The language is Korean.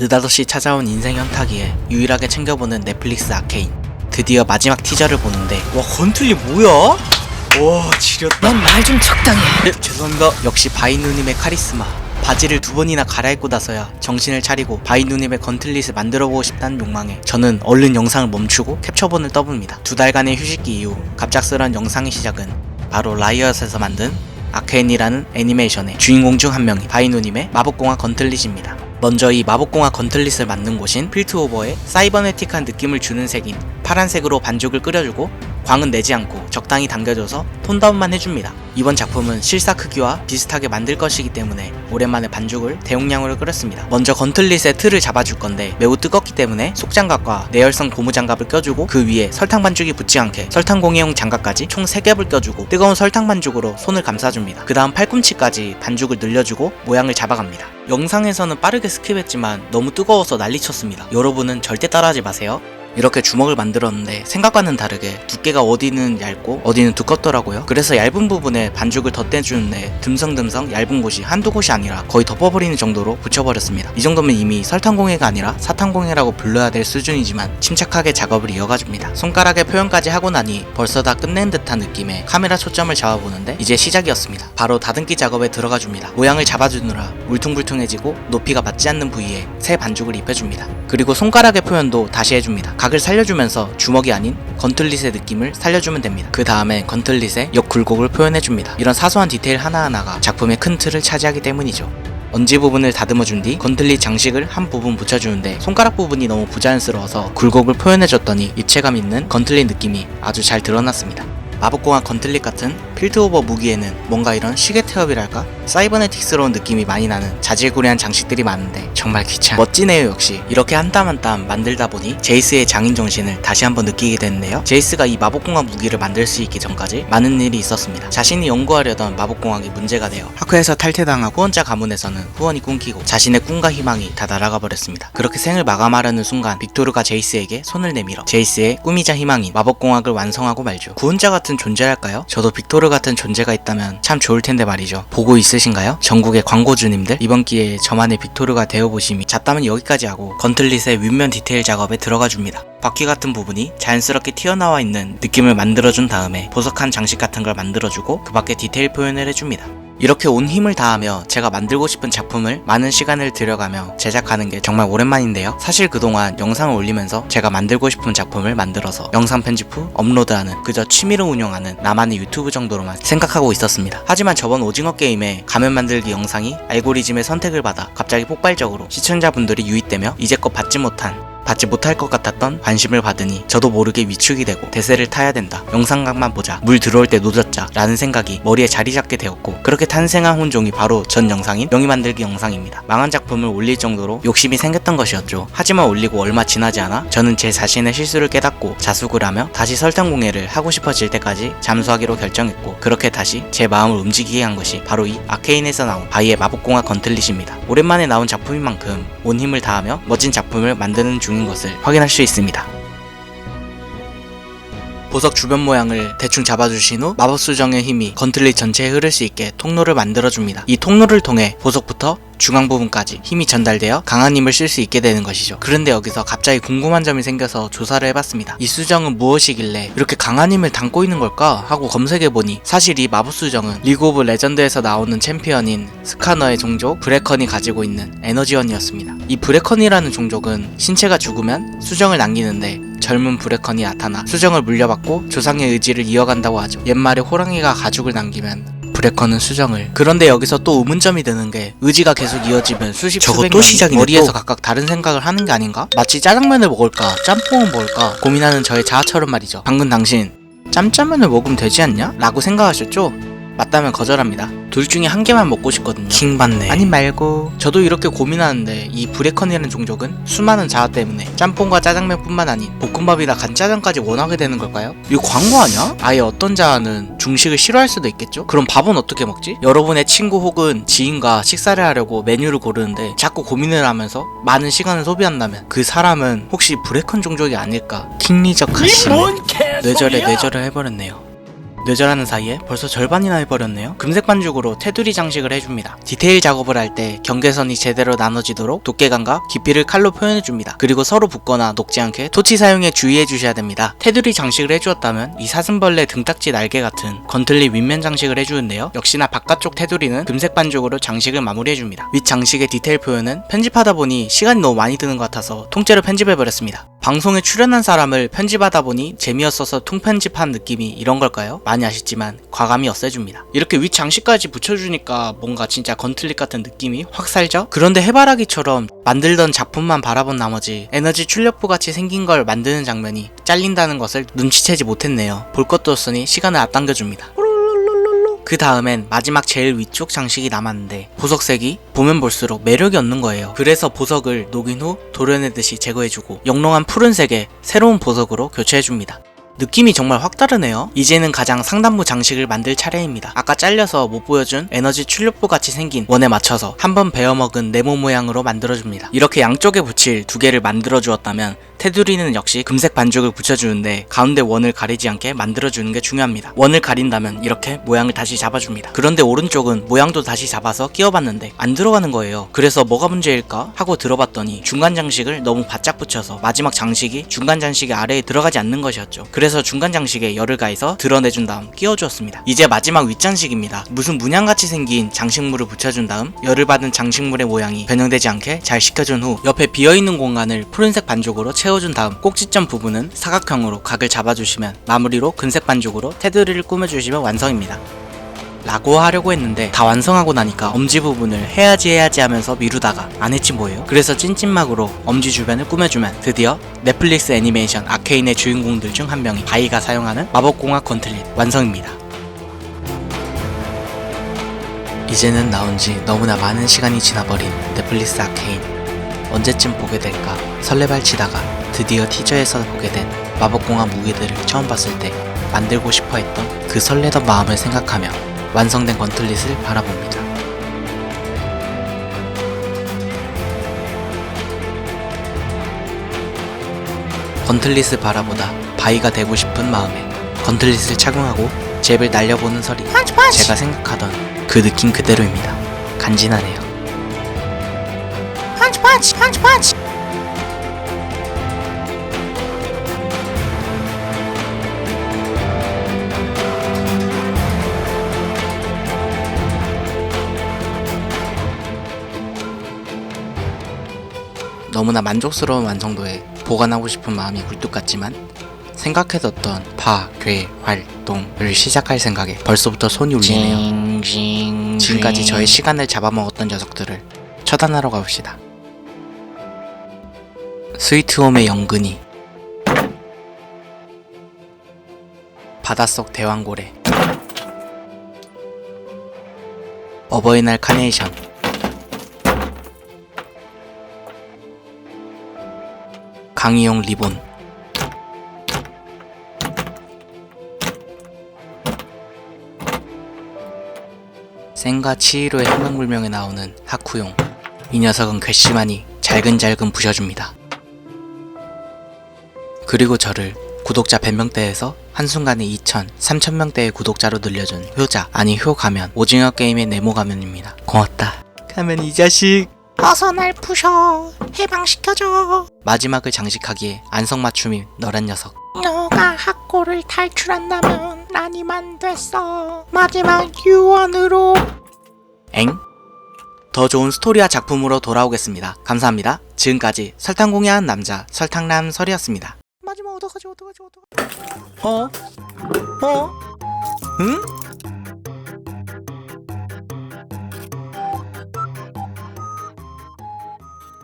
느닷없이 찾아온 인생 현타기에 유일하게 챙겨보는 넷플릭스 아케인. 드디어 마지막 티저를 보는데 와 건틀리 뭐야? 와 지렸다. 넌 말 좀 적당히 해. 죄송합니다. 역시 바이누님의 카리스마. 바지를 2번이나 갈아입고 나서야 정신을 차리고 바이누님의 건틀릿을 만들어보고 싶다는 욕망에 저는 얼른 영상을 멈추고 캡처본을 떠봅니다. 2달간의 휴식기 이후 갑작스런 영상의 시작은 바로 라이엇에서 만든 아케인이라는 애니메이션의 주인공 중 한 명인 바이누님의 마법공학 건틀릿입니다. 먼저 이 마법공학 건틀릿을 만든 곳인 필트오버에 사이버네틱한 느낌을 주는 색인 파란색으로 반죽을 끓여주고 광은 내지 않고 적당히 당겨줘서 톤다운만 해줍니다. 이번 작품은 실사 크기와 비슷하게 만들 것이기 때문에 오랜만에 반죽을 대용량으로 끓였습니다. 먼저 건틀릿의 틀을 잡아줄 건데 매우 뜨겁기 때문에 속장갑과 내열성 고무장갑을 껴주고 그 위에 설탕 반죽이 붙지 않게 설탕 공예용 장갑까지 총 3겹을 껴주고 뜨거운 설탕 반죽으로 손을 감싸줍니다. 그 다음 팔꿈치까지 반죽을 늘려주고 모양을 잡아갑니다. 영상에서는 빠르게 스킵했지만 너무 뜨거워서 난리쳤습니다. 여러분은 절대 따라하지 마세요. 이렇게 주먹을 만들었는데 생각과는 다르게 두께가 어디는 얇고 어디는 두껍더라고요. 그래서 얇은 부분에 반죽을 덧대주는데 듬성듬성 얇은 곳이 한두 곳이 아니라 거의 덮어버리는 정도로 붙여버렸습니다. 이 정도면 이미 설탕공예가 아니라 사탕공예라고 불러야 될 수준이지만 침착하게 작업을 이어가줍니다. 손가락에 표현까지 하고 나니 벌써 다 끝낸 듯한 느낌에 카메라 초점을 잡아보는데 이제 시작이었습니다. 바로 다듬기 작업에 들어가줍니다. 모양을 잡아주느라 울퉁불퉁해지고 높이가 맞지 않는 부위에 새 반죽을 입혀줍니다. 그리고 손가락의 표현도 다시 해줍니다. 각을 살려주면서 주먹이 아닌 건틀릿의 느낌을 살려주면 됩니다. 그 다음에 건틀릿의 역굴곡을 표현해줍니다. 이런 사소한 디테일 하나하나가 작품의 큰 틀을 차지하기 때문이죠. 언지 부분을 다듬어준 뒤 건틀릿 장식을 한 부분 붙여주는데 손가락 부분이 너무 부자연스러워서 굴곡을 표현해줬더니 입체감 있는 건틀릿 느낌이 아주 잘 드러났습니다. 마법공학 건틀릿 같은 필드오버 무기에는 뭔가 이런 시계 태엽이랄까? 사이버네틱스러운 느낌이 많이 나는 자질구레한 장식들이 많은데 정말 귀찮아. 멋지네요. 역시 이렇게 한 땀 한 땀 만들다 보니 제이스의 장인정신을 다시 한번 느끼게 됐는데요. 제이스가 이 마법공학 무기를 만들 수 있기 전까지 많은 일이 있었습니다. 자신이 연구하려던 마법공학이 문제가 되어 학회에서 탈퇴당하고 후원자 가문에서는 후원이 끊기고 자신의 꿈과 희망이 다 날아가 버렸습니다. 그렇게 생을 마감하려는 순간 빅토르가 제이스에게 손을 내밀어 제이스의 꿈이자 희망인 마법공학을 완성하고 말죠. 구원자 같은 존재랄까요? 저도 빅토르 같은 존재가 있다면 참 좋을 텐데 말이죠. 보고 있으신가요? 전국의 광고주님들, 이번 기회에 저만의 빅토르가 되어보심이. 잣담은 여기까지 하고 건틀릿의 윗면 디테일 작업에 들어가 줍니다. 바퀴 같은 부분이 자연스럽게 튀어나와 있는 느낌을 만들어준 다음에 보석한 장식 같은 걸 만들어주고 그 밖에 디테일 표현을 해줍니다. 이렇게 온 힘을 다하며 제가 만들고 싶은 작품을 많은 시간을 들여가며 제작하는 게 정말 오랜만인데요. 사실 그동안 영상을 올리면서 제가 만들고 싶은 작품을 만들어서 영상 편집 후 업로드하는 그저 취미로 운영하는 나만의 유튜브 정도로만 생각하고 있었습니다. 하지만 저번 오징어 게임의 가면 만들기 영상이 알고리즘의 선택을 받아 갑자기 폭발적으로 시청자분들이 유입되며 이제껏 받지 못할 것 같았던 관심을 받으니 저도 모르게 위축이 되고 대세를 타야 된다. 영상각만 보자. 물 들어올 때 노졌자. 라는 생각이 머리에 자리 잡게 되었고 그렇게 탄생한 혼종이 바로 전 영상인 명의 만들기 영상입니다. 망한 작품을 올릴 정도로 욕심이 생겼던 것이었죠. 하지만 올리고 얼마 지나지 않아 저는 제 자신의 실수를 깨닫고 자숙을 하며 다시 설탕공예를 하고 싶어질 때까지 잠수하기로 결정했고 그렇게 다시 제 마음을 움직이게 한 것이 바로 이 아케인에서 나온 바이의 마법공학 건틀릿입니다. 오랜만에 나온 작품인 만큼 온 힘을 다하며 멋진 작품을 만드는 중인 것을 확인할 수 있습니다. 보석 주변 모양을 대충 잡아주신 후 마법 수정의 힘이 건틀릿 전체에 흐를 수 있게 통로를 만들어줍니다. 이 통로를 통해 보석부터 중앙 부분까지 힘이 전달되어 강한 힘을 쓸 수 있게 되는 것이죠. 그런데 여기서 갑자기 궁금한 점이 생겨서 조사를 해봤습니다. 이 수정은 무엇이길래 이렇게 강한 힘을 담고 있는 걸까 하고 검색해보니 사실 이 마법 수정은 리그 오브 레전드에서 나오는 챔피언인 스카너의 종족 브레컨이 가지고 있는 에너지원이었습니다. 이 브레컨이라는 종족은 신체가 죽으면 수정을 남기는데 젊은 브레컨이 나타나 수정을 물려받고 조상의 의지를 이어간다고 하죠. 옛말에 호랑이가 가죽을 남기면 브레컨은 수정을. 그런데 여기서 또 의문점이 드는 게 의지가 계속 이어지면 수십 수백 명이 머리에서 각각 다른 생각을 하는 게 아닌가? 마치 짜장면을 먹을까 짬뽕을 먹을까 고민하는 저의 자아처럼 말이죠. 방금 당신 짬짜면을 먹으면 되지 않냐? 라고 생각하셨죠? 맞다면 거절합니다. 둘 중에 한 개만 먹고 싶거든요. 킹받네. 아니 말고. 저도 이렇게 고민하는데 이 브레컨이라는 종족은 수많은 자아 때문에 짬뽕과 짜장면 뿐만 아닌 볶음밥이나 간짜장까지 원하게 되는 걸까요? 이거 광고 아니야? 아예 어떤 자아는 중식을 싫어할 수도 있겠죠? 그럼 밥은 어떻게 먹지? 여러분의 친구 혹은 지인과 식사를 하려고 메뉴를 고르는데 자꾸 고민을 하면서 많은 시간을 소비한다면 그 사람은 혹시 브레컨 종족이 아닐까? 킹리적 가심. 뇌절에 뇌절을 해버렸네요. 뇌절하는 사이에 벌써 절반이나 해버렸네요. 금색 반죽으로 테두리 장식을 해줍니다. 디테일 작업을 할 때 경계선이 제대로 나눠지도록 두께감과 깊이를 칼로 표현해줍니다. 그리고 서로 붙거나 녹지 않게 토치 사용에 주의해주셔야 됩니다. 테두리 장식을 해주었다면 이 사슴벌레 등딱지 날개 같은 건틀리 윗면 장식을 해주는데요. 역시나 바깥쪽 테두리는 금색 반죽으로 장식을 마무리해줍니다. 윗 장식의 디테일 표현은 편집하다 보니 시간이 너무 많이 드는 것 같아서 통째로 편집해버렸습니다. 방송에 출연한 사람을 편집하다 보니 재미없어서 통편집한 느낌이 이런 걸까요? 많이 아쉽지만 과감히 없애줍니다. 이렇게 윗 장식까지 붙여주니까 뭔가 진짜 건틀릿 같은 느낌이 확 살죠? 그런데 해바라기처럼 만들던 작품만 바라본 나머지 에너지 출력부 같이 생긴 걸 만드는 장면이 잘린다는 것을 눈치채지 못했네요. 볼 것도 없으니 시간을 앞당겨줍니다. 그 다음엔 마지막 제일 위쪽 장식이 남았는데 보석색이 보면 볼수록 매력이 없는 거예요. 그래서 보석을 녹인 후 도려내듯이 제거해주고 영롱한 푸른색의 새로운 보석으로 교체해줍니다. 느낌이 정말 확 다르네요. 이제는 가장 상단부 장식을 만들 차례입니다. 아까 잘려서 못 보여준 에너지 출력부 같이 생긴 원에 맞춰서 한번 베어먹은 네모 모양으로 만들어줍니다. 이렇게 양쪽에 붙일 두 개를 만들어 주었다면 테두리는 역시 금색 반죽을 붙여주는데 가운데 원을 가리지 않게 만들어주는 게 중요합니다. 원을 가린다면 이렇게 모양을 다시 잡아줍니다. 그런데 오른쪽은 모양도 다시 잡아서 끼워봤는데 안 들어가는 거예요. 그래서 뭐가 문제일까 하고 들어봤더니 중간 장식을 너무 바짝 붙여서 마지막 장식이 중간 장식의 아래에 들어가지 않는 것이었죠. 그래서 중간 장식에 열을 가해서 드러내준 다음 끼워주었습니다. 이제 마지막 윗장식입니다. 무슨 문양같이 생긴 장식물을 붙여준 다음 열을 받은 장식물의 모양이 변형되지 않게 잘 식혀준 후 옆에 비어있는 공간을 푸른색 반죽으로 채워준 다음 꼭지점 부분은 사각형으로 각을 잡아주시면 마무리로 금색 반죽으로 테두리를 꾸며주시면 완성입니다. 라고 하려고 했는데 다 완성하고 나니까 엄지 부분을 해야지 하면서 미루다가 안 했지 뭐예요. 그래서 찐찐막으로 엄지 주변을 꾸며주면 드디어 넷플릭스 애니메이션 아케인의 주인공들 중 한 명이 바이가 사용하는 마법공학 건틀릿 완성입니다. 이제는 나온지 너무나 많은 시간이 지나버린 넷플릭스 아케인. 언제쯤 보게 될까 설레발치다가 드디어 티저에서 보게 된 마법공학 무기들을 처음 봤을 때 만들고 싶어 했던 그 설레던 마음을 생각하며 완성된 건틀릿을 바라봅니다. 건틀릿을 바라보다 바이가 되고 싶은 마음에 건틀릿을 착용하고 잽을 날려보는 소리. 제가 생각하던 그 느낌 그대로입니다. 간지나네요. 펀치. 너무나 만족스러운 완성도에 보관하고 싶은 마음이 굴뚝 같지만 생각해뒀던 파괴 활동을 시작할 생각에 벌써부터 손이 울리네요. 지금까지 저의 시간을 잡아먹었던 녀석들을 처단하러 가봅시다. 스위트홈의 영근이, 바닷속 대왕고래, 어버이날 카네이션, 강의용 리본, 센과 치히로의 한강불명에 나오는 하쿠용. 이 녀석은 괘씸하니 잘근잘근 부셔줍니다. 그리고 저를 구독자 100명대에서 한순간에 2,000, 3,000명대의 구독자로 늘려준 효자, 아니 효가면, 오징어 게임의 네모 가면입니다. 고맙다. 가면 이 자식. 어서 날 부셔. 해방시켜줘. 마지막을 장식하기에 안성맞춤이 너란 녀석. 너가 학고를 탈출한다면 난 이만 됐어. 마지막 유언으로. 엥? 더 좋은 스토리와 작품으로 돌아오겠습니다. 감사합니다. 지금까지 설탕 공유한 남자 설탕남 설이었습니다. 마지막 어떡하지? 응?